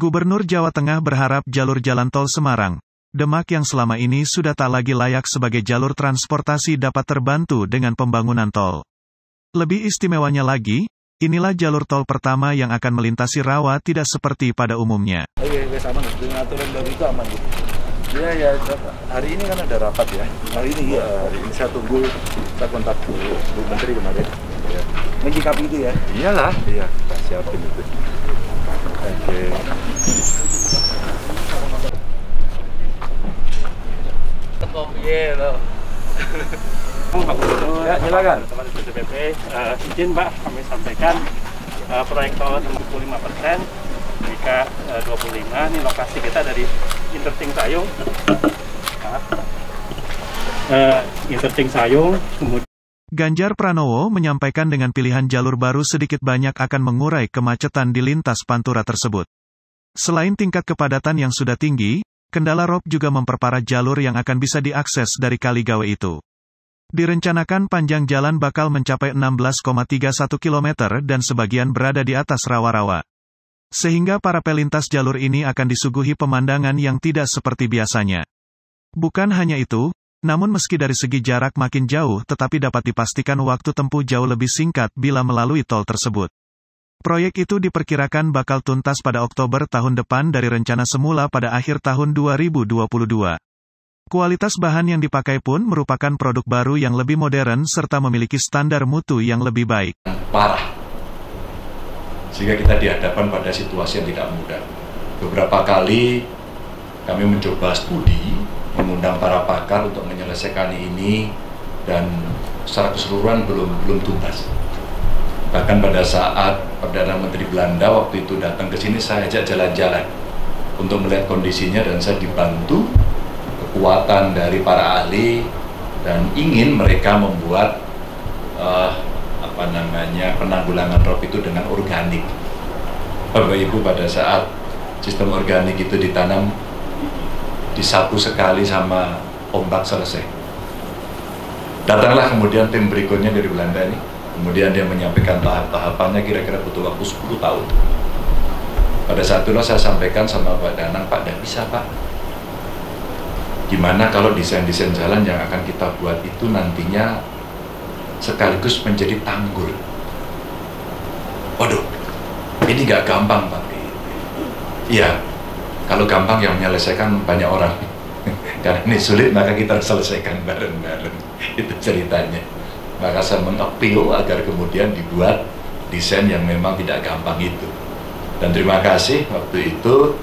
Gubernur Jawa Tengah berharap jalur jalan tol Semarang, Demak yang selama ini sudah tak lagi layak sebagai jalur transportasi dapat terbantu dengan pembangunan tol. Lebih istimewanya lagi, inilah jalur tol pertama yang akan melintasi rawa tidak seperti pada umumnya. Sama dengan aturan baru itu aman gitu. Ya, hari ini kan ada rapat ya. Hari ini ya, hari ini saya tunggu, saya kontak Bu Menteri kemarin. Ya. Menyikapi itu ya? Iyalah, iya, kita siapin itu. Oke. Ya, silakan. Teman BPP, izin Mbak, kami sampaikan proyek tol 65%, jika 25, ini lokasi kita dari Interchange Sayung. Interchange Sayung, kemudian Ganjar Pranowo menyampaikan dengan pilihan jalur baru sedikit banyak akan mengurai kemacetan di lintas Pantura tersebut. Selain tingkat kepadatan yang sudah tinggi, kendala rob juga memperparah jalur yang akan bisa diakses dari Kaligawe itu. Direncanakan panjang jalan bakal mencapai 16,31 km dan sebagian berada di atas rawa-rawa. Sehingga para pelintas jalur ini akan disuguhi pemandangan yang tidak seperti biasanya. Bukan hanya itu, namun meski dari segi jarak makin jauh tetapi dapat dipastikan waktu tempuh jauh lebih singkat bila melalui tol tersebut. Proyek itu diperkirakan bakal tuntas pada Oktober tahun depan dari rencana semula pada akhir tahun 2022. Kualitas bahan yang dipakai pun merupakan produk baru yang lebih modern serta memiliki standar mutu yang lebih baik. Parah. Sehingga kita dihadapkan pada situasi yang tidak mudah. Beberapa kali kami mencoba studi, mengundang para pakar untuk menyelesaikan ini, dan secara keseluruhan belum tuntas. Bahkan pada saat Perdana Menteri Belanda waktu itu datang ke sini, saya ajak jalan-jalan untuk melihat kondisinya dan saya dibantu kekuatan dari para ahli dan ingin mereka membuat penanggulangan rob itu dengan organik. Bapak Ibu, pada saat sistem organik itu ditanam, disapu sekali sama ombak selesai. Datanglah kemudian tim berikutnya dari Belanda ini, kemudian dia menyampaikan tahap-tahapannya, kira-kira butuh waktu 10 tahun. Pada saat itulah saya sampaikan sama Pak Danang, Pak, tidak bisa Pak. Gimana kalau desain-desain jalan yang akan kita buat itu nantinya sekaligus menjadi tanggul? Waduh, ini nggak gampang Pak. Iya, kalau gampang yang menyelesaikan banyak orang. Karena ini sulit, maka kita selesaikan bareng-bareng. Itu ceritanya. Maka saya mengapil agar kemudian dibuat desain yang memang tidak gampang itu. Dan terima kasih waktu itu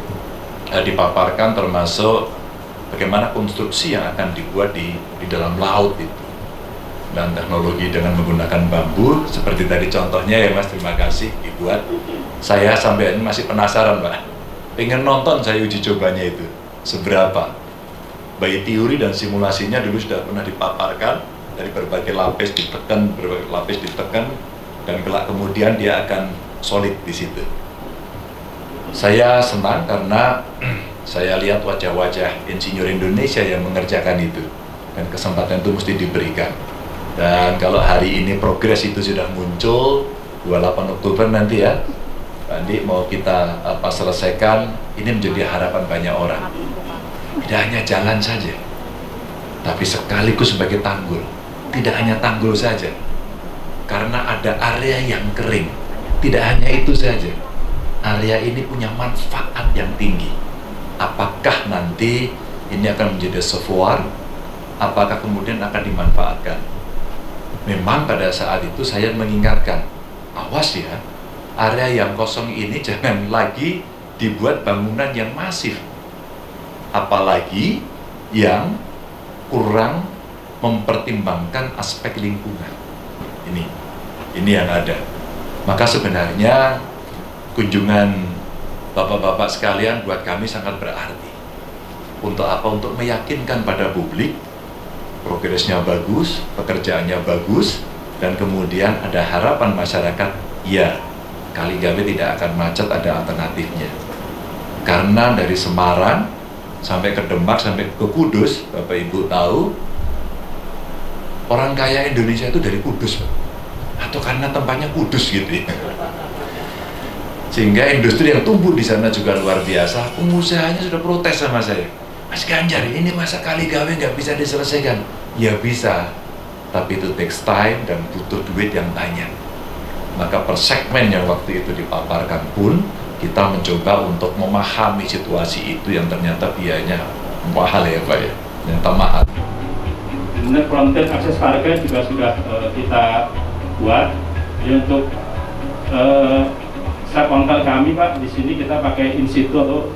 dipaparkan termasuk bagaimana konstruksi yang akan dibuat di dalam laut itu. Dan teknologi dengan menggunakan bambu, seperti tadi contohnya ya Mas, terima kasih dibuat. Saya sampai ini masih penasaran Pak. Pengen nonton saya uji cobanya itu seberapa. Baik teori dan simulasinya dulu sudah pernah dipaparkan, dari berbagai lapis ditekan, dan kelak kemudian dia akan solid di situ. Saya senang karena saya lihat wajah-wajah insinyur Indonesia yang mengerjakan itu, dan kesempatan itu mesti diberikan. Dan kalau hari ini progres itu sudah muncul, 28 Oktober nanti ya, Andi mau kita selesaikan, ini menjadi harapan banyak orang. Tidak hanya jalan saja, tapi sekaligus sebagai tanggul. Tidak hanya tanggul saja, karena ada area yang kering. Tidak hanya itu saja, area ini punya manfaat yang tinggi. Apakah nanti ini akan menjadi reservoir? Apakah kemudian akan dimanfaatkan? Memang pada saat itu saya mengingatkan, awas ya, area yang kosong ini jangan lagi dibuat bangunan yang masif, apalagi yang kurang mempertimbangkan aspek lingkungan. Ini yang ada. Maka sebenarnya kunjungan Bapak-bapak sekalian buat kami sangat berarti. Untuk apa? Untuk meyakinkan pada publik progresnya bagus, pekerjaannya bagus, dan kemudian ada harapan masyarakat, ya, Kaligawe tidak akan macet, ada alternatifnya. Karena dari Semarang sampai ke Demak, sampai ke Kudus, Bapak Ibu tahu, orang kaya Indonesia itu dari Kudus, atau karena tempatnya kudus gitu ya. Sehingga industri yang tumbuh di sana juga luar biasa. Pengusahanya sudah protes sama saya. Mas Ganjar, ini masa kali gawe nggak bisa diselesaikan? Ya bisa, tapi itu takes time dan butuh duit yang banyak. Maka per segmen yang waktu itu dipaparkan pun, kita mencoba untuk memahami situasi itu yang ternyata biayanya mahal ya Pak ya, ternyata mahal. Kemudian frontier akses harga juga sudah kita buat. Jadi untuk strap counter kami Pak, di sini kita pakai in situ atau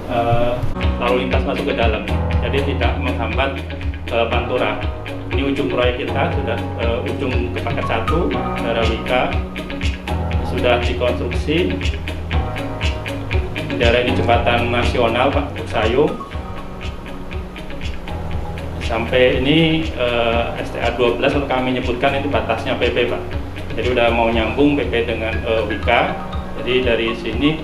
lalu lintas masuk ke dalam, jadi tidak menghambat pantura. Ini ujung proyek kita sudah ujung paket 1 daerah Wika sudah dikonstruksi. Daerah ini jembatan nasional Pak, Sayung. Sampai ini STA 12 kalau kami nyebutkan itu batasnya PP Pak. Jadi udah mau nyambung PP dengan Wika. Jadi dari sini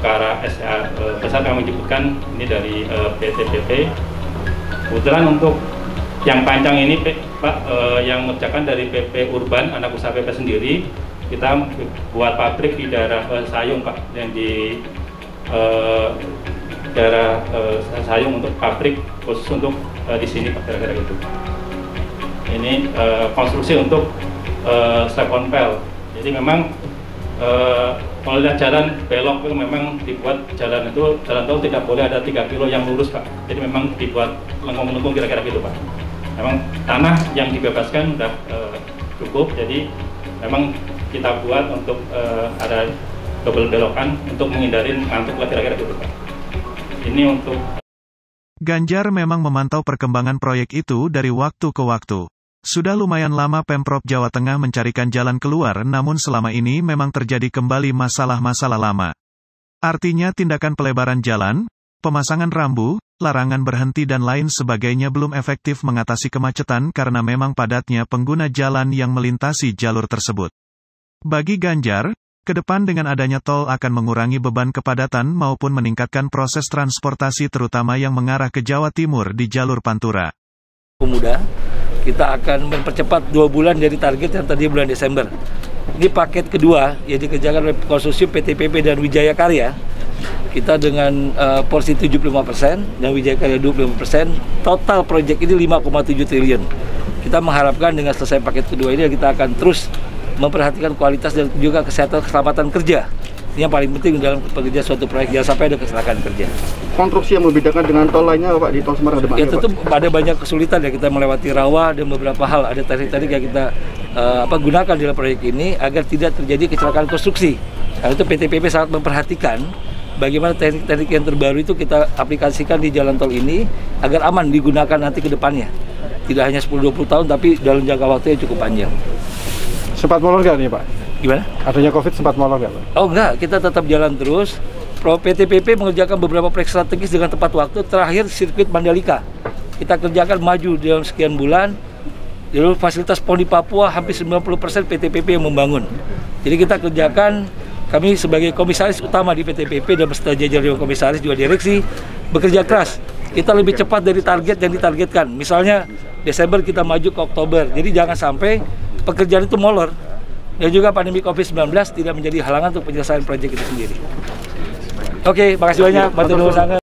ke arah STA besar kami sebutkan ini dari PTPP. Kebetulan untuk yang panjang ini Pak, yang mengerjakan dari PP Urban, anak usaha PP sendiri, kita buat pabrik di daerah Sayung Pak, yang di daerah Sayung untuk pabrik khusus untuk di sini Pak, kira-kira gitu. Ini konstruksi untuk slab on pel. Jadi memang kalau lihat jalan belok itu memang dibuat jalan tol tidak boleh ada 3 kilo yang lurus Pak. Jadi memang dibuat lengkung-lengkung kira-kira gitu Pak. Memang tanah yang dibebaskan sudah cukup, jadi memang kita buat untuk ada double belokan untuk menghindari ngantuk lah kira-kira gitu Pak. Ini untuk Ganjar memang memantau perkembangan proyek itu dari waktu ke waktu. Sudah lumayan lama Pemprov Jawa Tengah mencarikan jalan keluar, namun selama ini memang terjadi kembali masalah-masalah lama. Artinya tindakan pelebaran jalan, pemasangan rambu, larangan berhenti dan lain sebagainya belum efektif mengatasi kemacetan karena memang padatnya pengguna jalan yang melintasi jalur tersebut. Bagi Ganjar, ke depan dengan adanya tol akan mengurangi beban kepadatan maupun meningkatkan proses transportasi terutama yang mengarah ke Jawa Timur di jalur Pantura. Pemuda, kita akan mempercepat 2 bulan dari target yang tadi bulan Desember. Ini paket kedua yang dikerjakan oleh konsorsium PTPP dan Wijaya Karya. Kita dengan porsi 75% dan Wijaya Karya 25%, total proyek ini 5,7 triliun. Kita mengharapkan dengan selesai paket kedua ini kita akan terus memperhatikan kualitas dan juga kesehatan keselamatan kerja. Ini yang paling penting dalam pekerjaan suatu proyek, jangan sampai ada kecelakaan kerja. Konstruksi yang membedakan dengan tol lainnya Pak, di tol Semarang Demak? Ya tentu ada banyak kesulitan ya, kita melewati rawa dan beberapa hal, ada teknik-teknik yang kita gunakan dalam proyek ini agar tidak terjadi kecelakaan konstruksi. Karena itu PTPP sangat memperhatikan bagaimana teknik-teknik yang terbaru itu kita aplikasikan di jalan tol ini agar aman digunakan nanti ke depannya. Tidak hanya 10-20 tahun tapi dalam jangka waktu yang cukup panjang. Sempat molor nggak nih Pak? Gimana? Adanya COVID sempat molor nggak Pak? Oh enggak, kita tetap jalan terus. PTPP mengerjakan beberapa proyek strategis dengan tepat waktu. Terakhir sirkuit Mandalika kita kerjakan maju dalam sekian bulan. Jalur fasilitas PON di Papua hampir 90% PTPP yang membangun. Jadi kita kerjakan, kami sebagai komisaris utama di PTPP dan beserta jajaran komisaris juga direksi bekerja keras. Kita lebih cepat dari target yang ditargetkan. Misalnya Desember kita maju ke Oktober. Jadi jangan sampai pekerjaan itu molor. Dan juga pandemi COVID-19 tidak menjadi halangan untuk penyelesaian proyek itu sendiri. Oke, makasih banyak. Bantu dulu sangat.